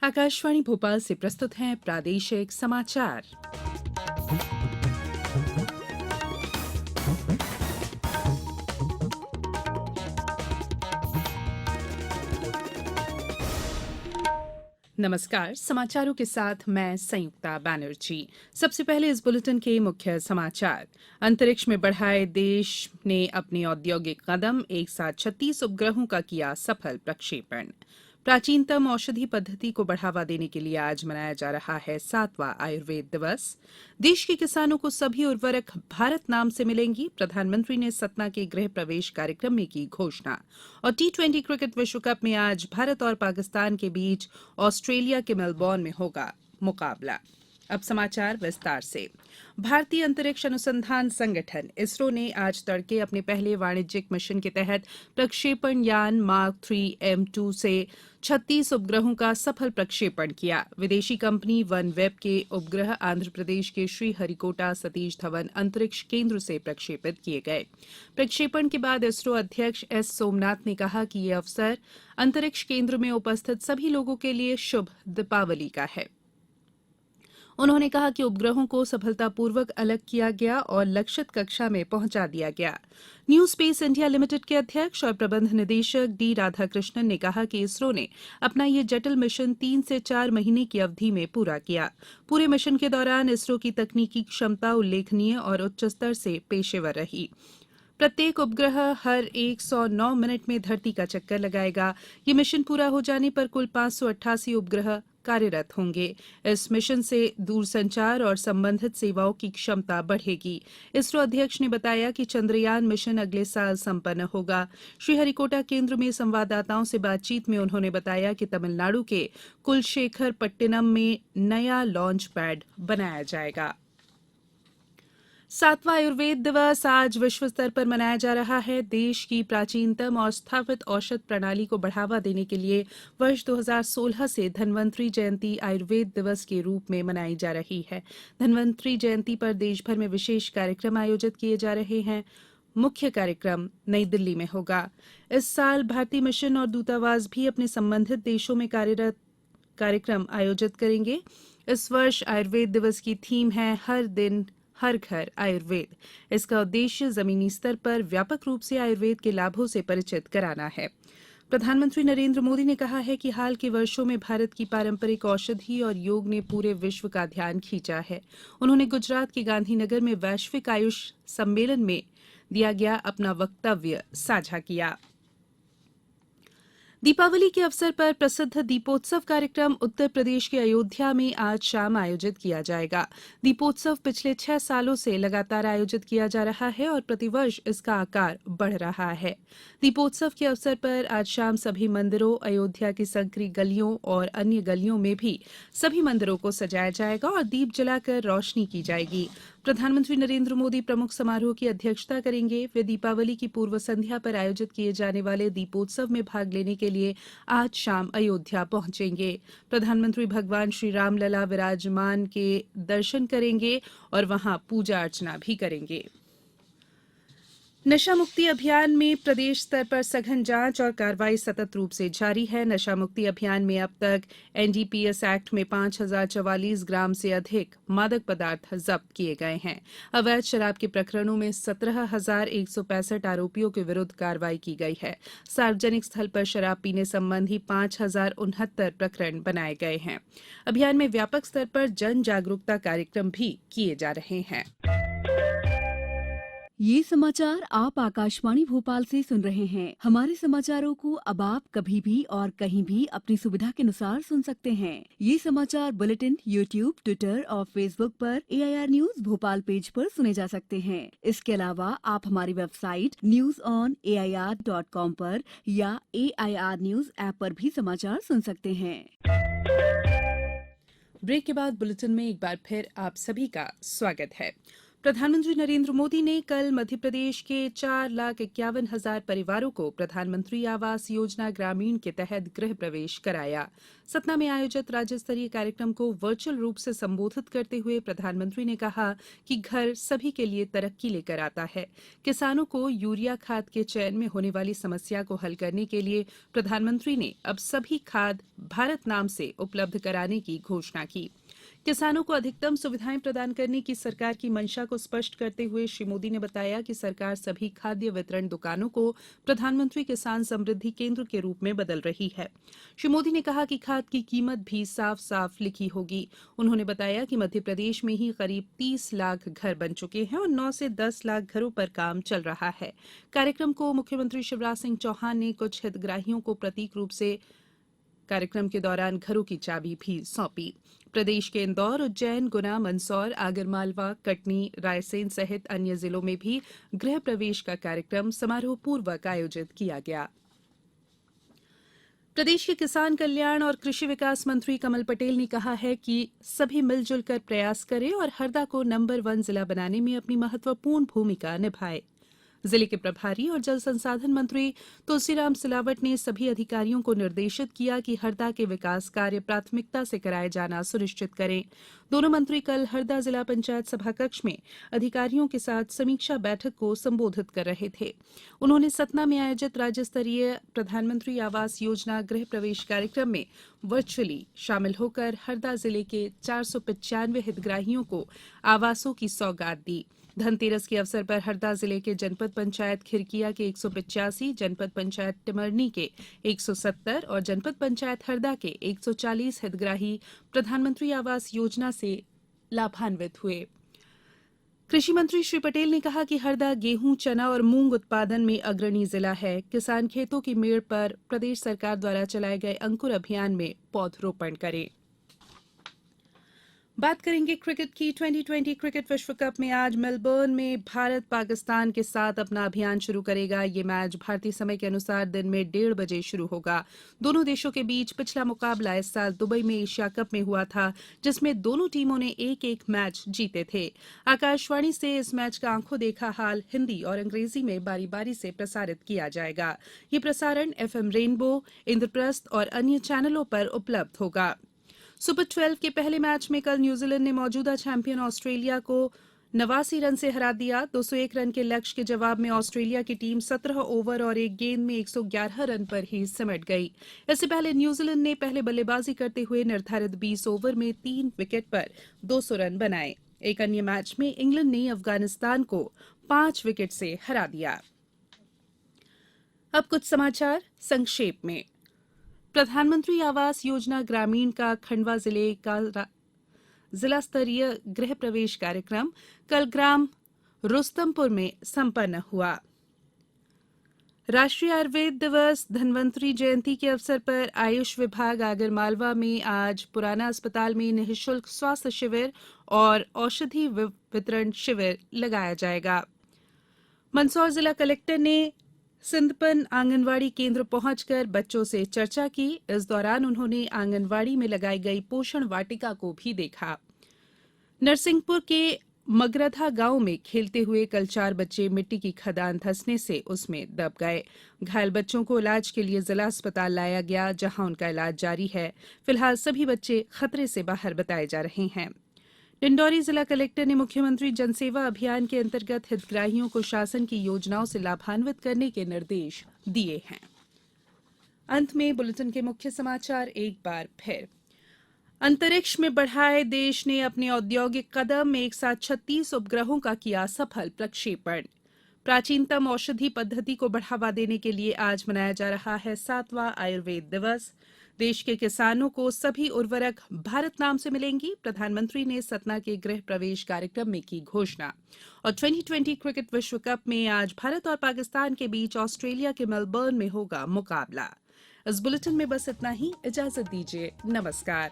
आकाशवाणी भोपाल से प्रस्तुत हैं प्रादेशिक समाचार। नमस्कार, समाचारों के साथ मैं संयुक्ता बैनर्जी। सबसे पहले इस बुलेटिन के मुख्य समाचार। अंतरिक्ष में बढ़ाए देश ने अपने औद्योगिक कदम, एक साथ 36 उपग्रहों का किया सफल प्रक्षेपण। प्राचीनतम औषधि पद्धति को बढ़ावा देने के लिए आज मनाया जा रहा है 7वां आयुर्वेद दिवस। देश के किसानों को सभी उर्वरक भारत नाम से मिलेंगी, प्रधानमंत्री ने सतना के गृह प्रवेश कार्यक्रम में की घोषणा। और टी20 क्रिकेट विश्व कप में आज भारत और पाकिस्तान के बीच ऑस्ट्रेलिया के मेलबोर्न में होगा मुकाबला। अब समाचार विस्तार से। भारतीय अंतरिक्ष अनुसंधान संगठन इसरो ने आज तड़के अपने पहले वाणिज्यिक मिशन के तहत प्रक्षेपण यान मार्क 3 M2 से 36 उपग्रहों का सफल प्रक्षेपण किया। विदेशी कंपनी वन वेब के उपग्रह आंध्र प्रदेश के श्रीहरिकोटा सतीश धवन अंतरिक्ष केंद्र से प्रक्षेपित किए गए। प्रक्षेपण के बाद इसरो अध्यक्ष एस सोमनाथ ने कहा कि ये अवसर अंतरिक्ष केंद्र में उपस्थित सभी लोगों के लिए शुभ दीपावली का है। उन्होंने कहा कि उपग्रहों को सफलतापूर्वक अलग किया गया और लक्षित कक्षा में पहुंचा दिया गया। न्यू स्पेस इंडिया लिमिटेड के अध्यक्ष और प्रबंध निदेशक डी राधाकृष्णन ने कहा कि इसरो ने अपना ये जटिल मिशन 3 से 4 महीने की अवधि में पूरा किया। पूरे मिशन के दौरान इसरो की तकनीकी क्षमता उल्लेखनीय और उच्च स्तर से पेशेवर रही। प्रत्येक उपग्रह हर 109 मिनट में धरती का चक्कर लगाएगा। ये मिशन पूरा हो जाने पर कुल 588 उपग्रह कार्यरत होंगे। इस मिशन से दूरसंचार और संबंधित सेवाओं की क्षमता बढ़ेगी। इसरो अध्यक्ष ने बताया कि चंद्रयान मिशन अगले साल संपन्न होगा। श्रीहरिकोटा केंद्र में संवाददाताओं से बातचीत में उन्होंने बताया कि तमिलनाडु के कुलशेखर पट्टिनम में नया लॉन्च पैड बनाया जाएगा। 7वां आयुर्वेद दिवस आज विश्व स्तर पर मनाया जा रहा है। देश की प्राचीनतम और स्थापित औषध प्रणाली को बढ़ावा देने के लिए वर्ष 2016 से धन्वंतरी जयंती आयुर्वेद दिवस के रूप में मनाई जा रही है। धन्वंतरी जयंती पर देश भर में विशेष कार्यक्रम आयोजित किए जा रहे हैं। मुख्य कार्यक्रम नई दिल्ली में होगा। इस साल भारतीय मिशन और दूतावास भी अपने संबंधित देशों में कार्यरत कार्यक्रम आयोजित करेंगे। इस वर्ष आयुर्वेद दिवस की थीम है हर दिन हर घर आयुर्वेद। इसका उद्देश्य जमीनी स्तर पर व्यापक रूप से आयुर्वेद के लाभों से परिचित कराना है। प्रधानमंत्री नरेंद्र मोदी ने कहा है कि हाल के वर्षों में भारत की पारंपरिक औषधि और योग ने पूरे विश्व का ध्यान खींचा है। उन्होंने गुजरात के गांधीनगर में वैश्विक आयुष सम्मेलन में दिया गया अपना वक्तव्य साझा किया। दीपावली के अवसर पर प्रसिद्ध दीपोत्सव कार्यक्रम उत्तर प्रदेश के अयोध्या में आज शाम आयोजित किया जाएगा। दीपोत्सव पिछले 6 सालों से लगातार आयोजित किया जा रहा है और प्रतिवर्ष इसका आकार बढ़ रहा है। दीपोत्सव के अवसर पर आज शाम सभी मंदिरों, अयोध्या की संकरी गलियों और अन्य गलियों में भी सभी मंदिरों को सजाया जाएगा और दीप जलाकर रोशनी की जाएगी। प्रधानमंत्री नरेंद्र मोदी प्रमुख समारोह की अध्यक्षता करेंगे। वे दीपावली की पूर्व संध्या पर आयोजित किए जाने वाले दीपोत्सव में भाग लेने के लिए आज शाम अयोध्या पहुंचेंगे। प्रधानमंत्री भगवान श्री राम लला विराजमान के दर्शन करेंगे और वहां पूजा अर्चना भी करेंगे। नशा मुक्ति अभियान में प्रदेश स्तर पर सघन जांच और कार्रवाई सतत रूप से जारी है। नशा मुक्ति अभियान में अब तक एनडीपीएस एक्ट में 5044 ग्राम से अधिक मादक पदार्थ जब्त किए गए हैं। अवैध शराब के प्रकरणों में 17,165 आरोपियों के विरुद्ध कार्रवाई की गई है। सार्वजनिक स्थल पर शराब पीने संबंधी 5,069 प्रकरण बनाए गए हैं। अभियान में व्यापक स्तर पर जन जागरूकता कार्यक्रम भी किए जा रहे हैं। ये समाचार आप आकाशवाणी भोपाल से सुन रहे हैं। हमारे समाचारों को अब आप कभी भी और कहीं भी अपनी सुविधा के अनुसार सुन सकते हैं। ये समाचार बुलेटिन यूट्यूब, ट्विटर और फेसबुक पर AIR न्यूज भोपाल पेज पर सुने जा सकते हैं। इसके अलावा आप हमारी वेबसाइट newsonair.com पर या AIR न्यूज ऐप पर भी समाचार सुन सकते हैं। ब्रेक के बाद बुलेटिन में एक बार फिर आप सभी का स्वागत है। प्रधानमंत्री नरेंद्र मोदी ने कल मध्य प्रदेश के 4,51,000 परिवारों को प्रधानमंत्री आवास योजना ग्रामीण के तहत गृह प्रवेश कराया। सतना में आयोजित राज्य स्तरीय कार्यक्रम को वर्चुअल रूप से संबोधित करते हुए प्रधानमंत्री ने कहा कि घर सभी के लिए तरक्की लेकर आता है। किसानों को यूरिया खाद के चयन में होने वाली समस्या को हल करने के लिए प्रधानमंत्री ने अब सभी खाद भारत नाम से उपलब्ध कराने की घोषणा की। किसानों को अधिकतम सुविधाएं प्रदान करने की सरकार की मंशा को स्पष्ट करते हुए श्री मोदी ने बताया कि सरकार सभी खाद्य वितरण दुकानों को प्रधानमंत्री किसान समृद्धि केंद्र के रूप में बदल रही है। श्री मोदी ने कहा कि खाद की कीमत भी साफ साफ लिखी होगी। उन्होंने बताया कि मध्य प्रदेश में ही करीब 30 लाख घर बन चुके हैं और 9 से 10 लाख घरों पर काम चल रहा है। कार्यक्रम को मुख्यमंत्री शिवराज सिंह चौहान ने कुछ हितग्राहियों को प्रतीक रूप से कार्यक्रम के दौरान घरों की चाबी भी सौंपी। प्रदेश के इंदौर, उज्जैन, गुना, मंदसौर, आगरमालवा, कटनी, रायसेन सहित अन्य जिलों में भी गृह प्रवेश का कार्यक्रम समारोह पूर्वक आयोजित किया गया। प्रदेश के किसान कल्याण और कृषि विकास मंत्री कमल पटेल ने कहा है कि सभी मिलजुल कर प्रयास करें और हरदा को नंबर 1 जिला बनाने में अपनी महत्वपूर्ण भूमिका निभाए। जिले के प्रभारी और जल संसाधन मंत्री तुलसीराम सिलावट ने सभी अधिकारियों को निर्देशित किया कि हरदा के विकास कार्य प्राथमिकता से कराए जाना सुनिश्चित करें। दोनों मंत्री कल हरदा जिला पंचायत सभाकक्ष में अधिकारियों के साथ समीक्षा बैठक को संबोधित कर रहे थे। उन्होंने सतना में आयोजित राज्य स्तरीय प्रधानमंत्री आवास योजना गृह प्रवेश कार्यक्रम में वर्चुअली शामिल होकर हरदा जिले के 495 हितग्राहियों को आवासों की सौगात दी। धनतेरस के अवसर पर हरदा जिले के जनपद पंचायत खिरकिया के 185, जनपद पंचायत टिमरनी के 170 और जनपद पंचायत हरदा के 140 हितग्राही प्रधानमंत्री आवास योजना से लाभान्वित हुए। कृषि मंत्री श्री पटेल ने कहा कि हरदा गेहूं, चना और मूंग उत्पादन में अग्रणी जिला है। किसान खेतों की मेड़ पर प्रदेश सरकार द्वारा चलाए गए अंकुर अभियान में पौधरोपण करें। बात करेंगे क्रिकेट की। 2020 क्रिकेट विश्व कप में आज मेलबर्न में भारत पाकिस्तान के साथ अपना अभियान शुरू करेगा। ये मैच भारतीय समय के अनुसार दिन में 1:30 बजे शुरू होगा। दोनों देशों के बीच पिछला मुकाबला इस साल दुबई में एशिया कप में हुआ था, जिसमें दोनों टीमों ने एक-एक मैच जीते थे। आकाशवाणी से इस मैच का आंखों देखा हाल हिंदी और अंग्रेजी में बारी बारी से प्रसारित किया जाएगा। ये प्रसारण FM रेनबो, इंद्रप्रस्थ और अन्य चैनलों पर उपलब्ध होगा। सुपर 12 के पहले मैच में कल न्यूजीलैंड ने मौजूदा चैंपियन ऑस्ट्रेलिया को 89 रन से हरा दिया। 201 रन के लक्ष्य के जवाब में ऑस्ट्रेलिया की टीम 17 ओवर और एक गेंद में 111 रन पर ही सिमट गई। इससे पहले न्यूजीलैंड ने पहले बल्लेबाजी करते हुए निर्धारित 20 ओवर में 3 विकेट पर 200 रन बनाए। एक अन्य मैच में इंग्लैंड ने अफगानिस्तान को 5 विकेट से हरा दिया। अब कुछ समाचार संक्षेप में। प्रधानमंत्री आवास योजना ग्रामीण का खंडवा जिले का जिला स्तरीय गृह प्रवेश कार्यक्रम कल ग्राम रुस्तमपुर में संपन्न हुआ। राष्ट्रीय आयुर्वेद दिवस धन्वंतरी जयंती के अवसर पर आयुष विभाग आगरमालवा में आज पुराना अस्पताल में निःशुल्क स्वास्थ्य शिविर और औषधि वितरण शिविर लगाया जाएगा। मंदसौर जिला कलेक्टर ने सिंधपन आंगनवाड़ी केंद्र पहुंचकर बच्चों से चर्चा की। इस दौरान उन्होंने आंगनवाड़ी में लगाई गई पोषण वाटिका को भी देखा। नरसिंहपुर के मगरथा गांव में खेलते हुए कल 4 बच्चे मिट्टी की खदान धंसने से उसमें दब गए। घायल बच्चों को इलाज के लिए जिला अस्पताल लाया गया, जहां उनका इलाज जारी है। फिलहाल सभी बच्चे खतरे से बाहर बताए जा रहे हैं। डिंडौरी जिला कलेक्टर ने मुख्यमंत्री जनसेवा अभियान के अंतर्गत हितग्राहियों को शासन की योजनाओं से लाभान्वित करने के निर्देश दिए हैं। अंत में बुलेटिन के मुख्य समाचार एक बार फिर। अंतरिक्ष में बढ़ाए देश ने अपने औद्योगिक कदम, एक साथ 36 उपग्रहों का किया सफल प्रक्षेपण। प्राचीनतम औषधि पद्धति को बढ़ावा देने के लिए आज मनाया जा रहा है 7वां आयुर्वेद दिवस। देश के किसानों को सभी उर्वरक भारत नाम से मिलेंगी, प्रधानमंत्री ने सतना के गृह प्रवेश कार्यक्रम में की घोषणा। और 2020 क्रिकेट विश्व कप में आज भारत और पाकिस्तान के बीच ऑस्ट्रेलिया के मेलबर्न में होगा मुकाबला। इस बुलेटिन में बस इतना ही। इजाजत दीजिए। नमस्कार।